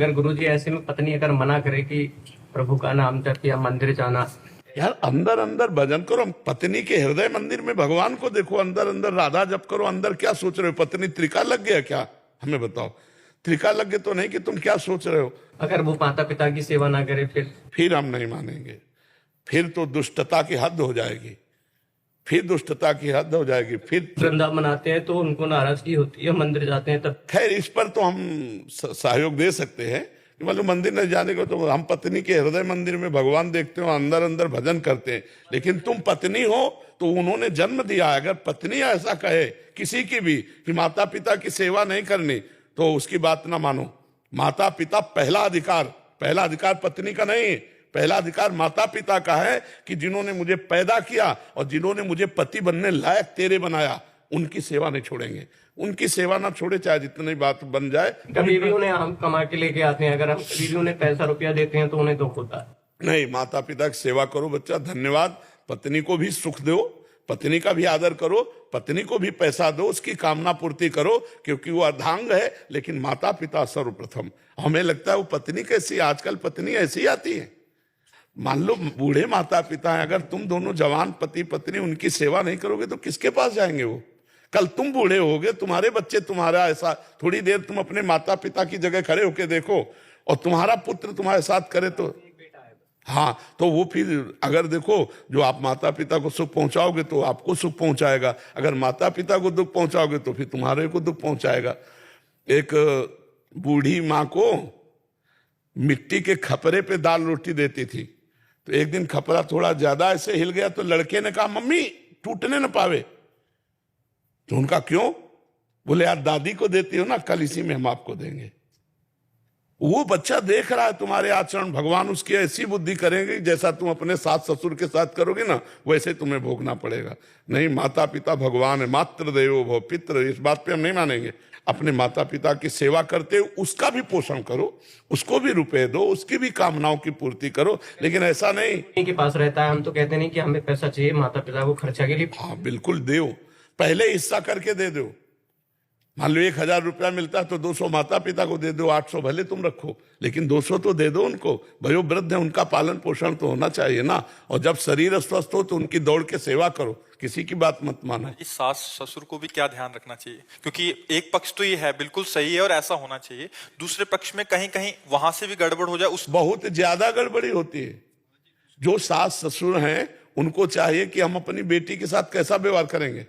अगर गुरुजी ऐसे में पत्नी अगर मना करे कि प्रभु का नाम जप या मंदिर जाना। यार अंदर अंदर भजन करो, पत्नी के हृदय मंदिर में भगवान को देखो, अंदर अंदर राधा जप करो। अंदर क्या सोच रहे हो? पत्नी त्रिका लग गया क्या? हमें बताओ। त्रिका लग गया तो नहीं कि तुम क्या सोच रहे हो? अगर वो माता पिता की सेवा ना करे फिर हम नहीं मानेंगे। फिर तो दुष्टता की हद हो जाएगी, फिर दुष्टता की हद हो जाएगी। फिर वृंदावन मनाते हैं तो उनको नाराजगी होती है, मंदिर जाते हैं तब। खैर इस पर तो हम सहयोग दे सकते हैं कि मतलब मंदिर न जाने को तो हम पत्नी के हृदय मंदिर में भगवान देखते हो, अंदर अंदर भजन करते हैं। लेकिन तुम पत्नी हो तो उन्होंने जन्म दिया। अगर पत्नी ऐसा कहे किसी की भी कि माता पिता की सेवा नहीं करनी तो उसकी बात ना मानो। माता पिता पहला अधिकार पत्नी का नहीं, पहला अधिकार माता पिता का है कि जिन्होंने मुझे पैदा किया और जिन्होंने मुझे पति बनने लायक तेरे बनाया, उनकी सेवा नहीं छोड़ेंगे। उनकी सेवा ना छोड़े चाहे जितनी बात बन जाए। कभी भी उन्हें हम कमा के लेके आते हैं, अगर हम कभी भी उन्हें पैसा रुपया देते हैं तो उन्हें दुख होता है। नहीं, माता पिता की सेवा करो बच्चा, धन्यवाद। पत्नी को भी सुख दो, पत्नी का भी आदर करो, पत्नी को भी पैसा दो, उसकी कामना पूर्ति करो, क्योंकि वो अर्धांग है। लेकिन माता पिता सर्वप्रथम। हमें लगता है वो पत्नी कैसी, आजकल पत्नी ऐसी आती है। मान लो बूढ़े माता पिता हैं, अगर तुम दोनों जवान पति पत्नी उनकी सेवा नहीं करोगे तो किसके पास जाएंगे वो? कल तुम बूढ़े होगे, तुम्हारे बच्चे तुम्हारा ऐसा, थोड़ी देर तुम अपने माता पिता की जगह खड़े होके देखो और तुम्हारा पुत्र तुम्हारे साथ करे तो हाँ, तो वो फिर अगर देखो जो आप माता पिता को सुख पहुंचाओगे तो आपको सुख पहुंचाएगा, अगर माता पिता को दुख पहुंचाओगे तो फिर तुम्हारे को दुख पहुंचाएगा। एक बूढ़ी माँ को मिट्टी के खपरे पे दाल रोटी देती थी, तो एक दिन खपरा थोड़ा ज्यादा ऐसे हिल गया तो लड़के ने कहा मम्मी टूटने न पावे। तो उनका क्यों? बोले यार दादी को देती हो ना, कल इसी में हम आपको देंगे। वो बच्चा देख रहा है तुम्हारे आचरण, भगवान उसकी ऐसी बुद्धि करेंगे जैसा तुम अपने सास ससुर के साथ करोगे ना वैसे तुम्हें भोगना पड़ेगा। नहीं, माता पिता भगवान है, मातृ देवो भव पितृ, इस बात पे हम नहीं मानेंगे। अपने माता पिता की सेवा करते हो उसका भी पोषण करो, उसको भी रुपए दो, उसकी भी कामनाओं की पूर्ति करो, लेकिन ऐसा नहीं के पास रहता है। हम तो कहते नहीं कि हमें पैसा चाहिए माता पिता को खर्चा के लिए। हाँ बिल्कुल दो, पहले हिस्सा करके दे दो। मान लो 1000 रुपया मिलता है तो 200 माता पिता को दे दो, 800 भले तुम रखो, लेकिन 200 तो दे दो उनको। भयो वृद्ध है, उनका पालन पोषण तो होना चाहिए ना। और जब शरीर स्वस्थ हो तो उनकी दौड़ के सेवा करो, किसी की बात मत मानो। इस सास ससुर को भी क्या ध्यान रखना चाहिए, क्योंकि एक पक्ष तो ये है बिल्कुल सही है और ऐसा होना चाहिए, दूसरे पक्ष में कहीं कहीं वहां से भी गड़बड़ हो जाए उस बहुत ज्यादा गड़बड़ी होती है। जो सास ससुर हैं उनको चाहिए कि हम अपनी बेटी के साथ कैसा व्यवहार करेंगे।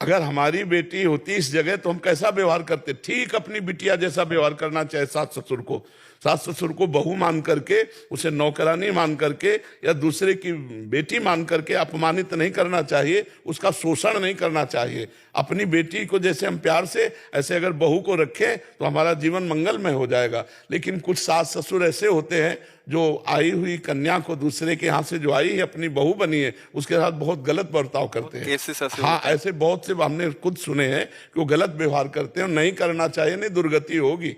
अगर हमारी बेटी होती इस जगह तो हम कैसा व्यवहार करते? ठीक अपनी बिटिया जैसा व्यवहार करना चाहिए सास ससुर को। सास ससुर को बहू मान करके, उसे नौकरानी मान करके या दूसरे की बेटी मान करके अपमानित नहीं करना चाहिए, उसका शोषण नहीं करना चाहिए। अपनी बेटी को जैसे हम प्यार से, ऐसे अगर बहू को रखें तो हमारा जीवन मंगलमय हो जाएगा। लेकिन कुछ सास ससुर ऐसे होते हैं जो आई हुई कन्या को, दूसरे के यहाँ से जो आई है अपनी बहू बनी है, उसके साथ बहुत गलत बर्ताव करते हैं। हाँ, ऐसे बहुत से हमने खुद सुने हैं कि वो गलत व्यवहार करते हैं। नहीं करना चाहिए, नहीं दुर्गति होगी।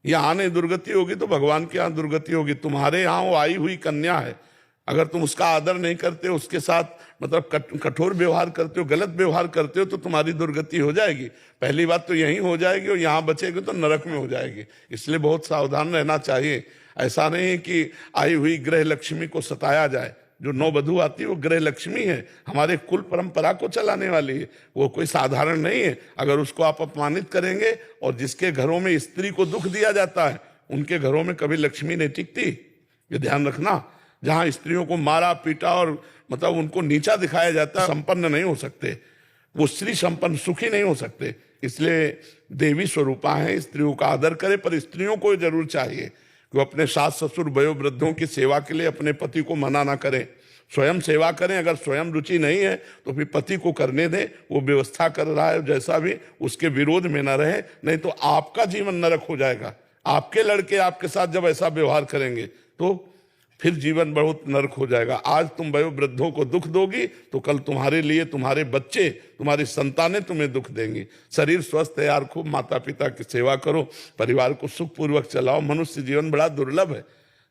यहाँ नहीं दुर्गति होगी तो भगवान के यहाँ दुर्गति होगी। तुम्हारे यहाँ वो आई हुई कन्या है, अगर तुम उसका आदर नहीं करते, उसके साथ मतलब कठोर व्यवहार करते हो, गलत व्यवहार करते हो तो तुम्हारी दुर्गति हो जाएगी। पहली बात तो यही हो जाएगी और यहाँ बचेगी तो नरक में हो जाएगी। इसलिए बहुत सावधान रहना चाहिए। ऐसा नहीं है कि आई हुई गृह लक्ष्मी को सताया जाए। जो नववधू आती है वो गृह लक्ष्मी है, हमारे कुल परंपरा को चलाने वाली है, वो कोई साधारण नहीं है। अगर उसको आप अपमानित करेंगे, और जिसके घरों में स्त्री को दुख दिया जाता है उनके घरों में कभी लक्ष्मी नहीं टिकती, ये ध्यान रखना। जहां स्त्रियों को मारा पीटा और मतलब उनको नीचा दिखाया जाता है, संपन्न नहीं हो सकते वो, स्त्री संपन्न सुखी नहीं हो सकते। इसलिए देवी स्वरूपा है, स्त्रियों का आदर करे, पर स्त्रियों को जरूर चाहिए कि वो अपने सास ससुर वयो वृद्धों की सेवा के लिए अपने पति को मना ना करें, स्वयं सेवा करें। अगर स्वयं रुचि नहीं है तो फिर पति को करने दें, वो व्यवस्था कर रहा है जैसा भी, उसके विरोध में ना रहे, नहीं तो आपका जीवन नरक हो जाएगा। आपके लड़के आपके साथ जब ऐसा व्यवहार करेंगे तो फिर जीवन बहुत नरक हो जाएगा। आज तुम वयो वृद्धों को दुख दोगी तो कल तुम्हारे लिए तुम्हारे बच्चे, तुम्हारी संतानें तुम्हें दुख देंगी। शरीर स्वस्थ है यार, खूब माता पिता की सेवा करो, परिवार को सुखपूर्वक चलाओ। मनुष्य जीवन बड़ा दुर्लभ है,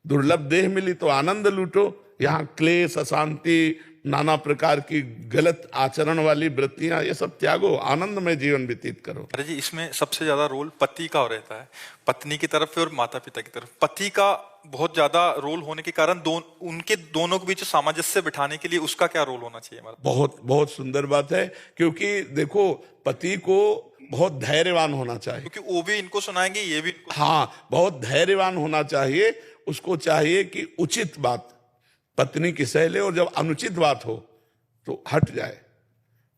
दुर्लभ देह मिली तो आनंद लूटो। यहाँ क्लेश, अशांति, नाना प्रकार की गलत आचरण वाली वृत्तियां, ये सब त्यागो, आनंद में जीवन व्यतीत करो। अरे जी, इसमें सबसे ज्यादा रोल पति का रहता है, पत्नी की तरफ और माता पिता की तरफ। पति का बहुत ज्यादा रोल होने के कारण उनके दोनों के बीच सामंजस्य बिठाने के लिए उसका क्या रोल होना चाहिए हमारा? बहुत बहुत सुंदर बात है, क्योंकि देखो पति को बहुत धैर्यवान होना चाहिए, क्योंकि वो भी इनको सुनाएंगे, ये भी इनको। हाँ, बहुत धैर्यवान होना चाहिए। उसको चाहिए कि उचित बात पत्नी की सह ले, और जब अनुचित बात हो तो हट जाए,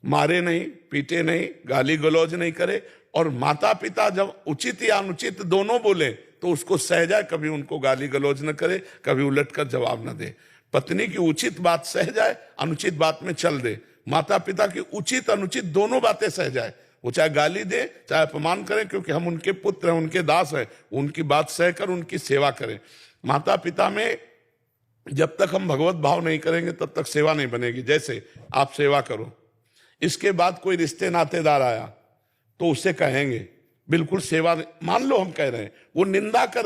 मारे नहीं, पीटे नहीं, गाली गलौज नहीं करे। और माता पिता जब उचित या अनुचित दोनों बोले तो उसको सह जाए, कभी उनको गाली गलौज न करे, कभी उलटकर जवाब न दे। पत्नी की उचित बात सह जाए, अनुचित बात में चल दे। माता पिता की उचित अनुचित दोनों बातें सह जाए, वो चाहे गाली दे चाहे अपमान करें, क्योंकि हम उनके पुत्र हैं, उनके दास हैं, उनकी बात सहकर उनकी सेवा करें। माता पिता में जब तक हम भगवत भाव नहीं करेंगे तब तक सेवा नहीं बनेगी। जैसे आप सेवा करो, इसके बाद कोई रिश्ते नातेदार आया तो उससे कहेंगे बिल्कुल सेवा, मान लो हम कह रहे हैं, वो निंदा कर